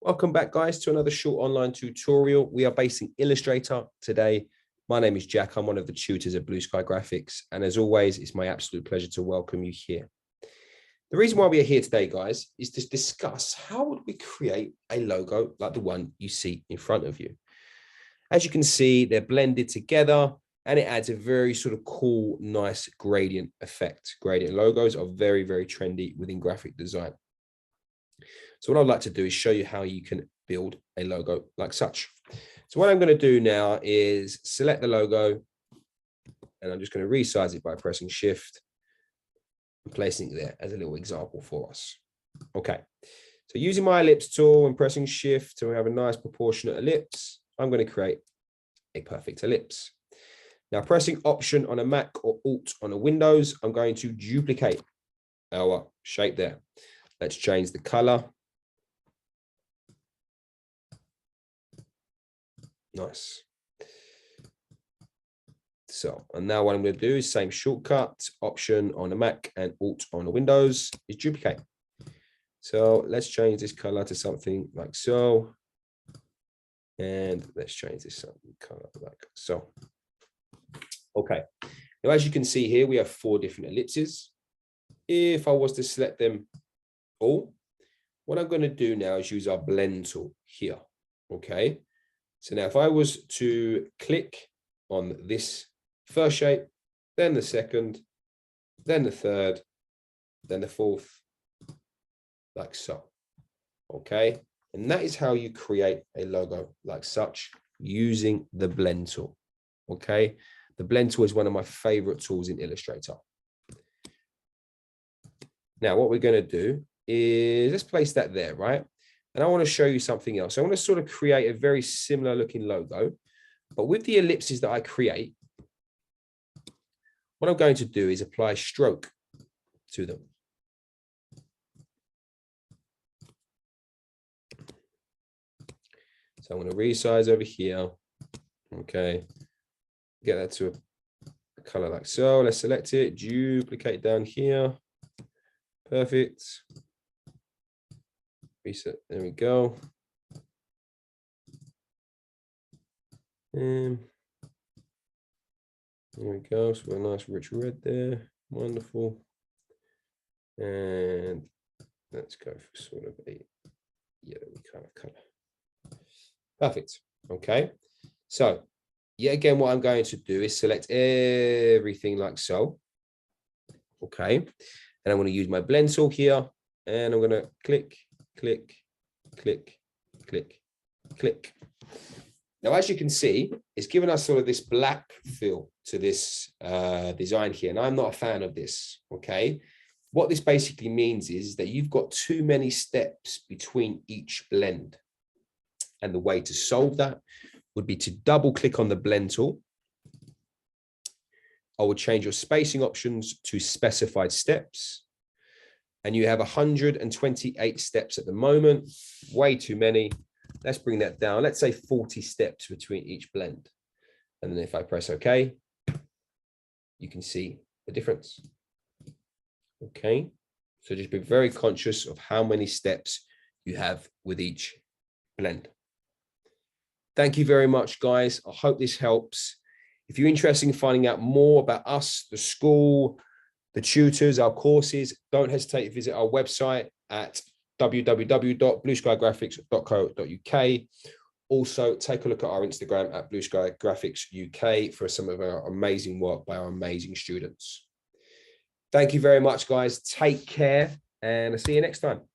Welcome back, guys, to another short online tutorial. We are based in Illustrator today. My name is Jack. I'm one of the tutors at Blue Sky Graphics. And as always, it's my absolute pleasure to welcome you here. The reason why we are here today, guys, is to discuss how would we create a logo like the one you see in front of you. As you can see, they're blended together and it adds a very sort of cool, nice gradient effect. Gradient logos are very, very trendy within graphic design. So what I'd like to do is show you how you can build a logo like such. So what I'm going to do now is select the logo, and I'm just going to resize it by pressing Shift and placing it there as a little example for us. Okay, so using my ellipse tool and pressing Shift to have a nice proportionate ellipse, I'm going to create a perfect ellipse. Now pressing Option on a Mac or Alt on a Windows, I'm going to duplicate our shape there. Let's change the color. Nice. So, and now what I'm going to do is same shortcut, Option on a Mac and Alt on a Windows is duplicate. So let's change this color to something like so. And let's change this color like so. Okay. Now, as you can see here, we have 4 different ellipses. If I was to select them all, what I'm going to do now is use our blend tool here. Okay. So now if I was to click on this first shape, then the second, then the third, then the fourth, like so. Okay. And that is how you create a logo like such using the blend tool. Okay. The blend tool is one of my favorite tools in Illustrator. Now what we're going to do is let's place that there, right? And I want to show you something else. I want to sort of create a very similar looking logo, but with the ellipses that I create, what I'm going to do is apply stroke to them. So I'm going to resize over here. Okay. Get that to a color like so. Let's select it, duplicate down here. Perfect. Reset. There we go. And there we go. So a nice rich red there. Wonderful. And let's go for sort of a yellowy kind of color. Perfect. Okay. So yet again, what I'm going to do is select everything like so. Okay. And I'm going to use my blend tool here, and I'm going to click, click, click, click, click. Now, as you can see, it's given us sort of this black feel to this design here, and I'm not a fan of this, okay? What this basically means is that you've got too many steps between each blend, and the way to solve that would be to double click on the blend tool. I would change your spacing options to specified steps. And you have 128 steps at the moment, way too many. Let's bring that down. Let's say 40 steps between each blend. And then if I press OK, you can see the difference. Okay, so just be very conscious of how many steps you have with each blend. Thank you very much, guys. I hope this helps. If you're interested in finding out more about us, the school, the tutors, our courses, don't hesitate to visit our website at www.blueskygraphics.co.uk. Also, take a look at our Instagram at Blue Sky Graphics UK for some of our amazing work by our amazing students. Thank you very much, guys. Take care, and I'll see you next time.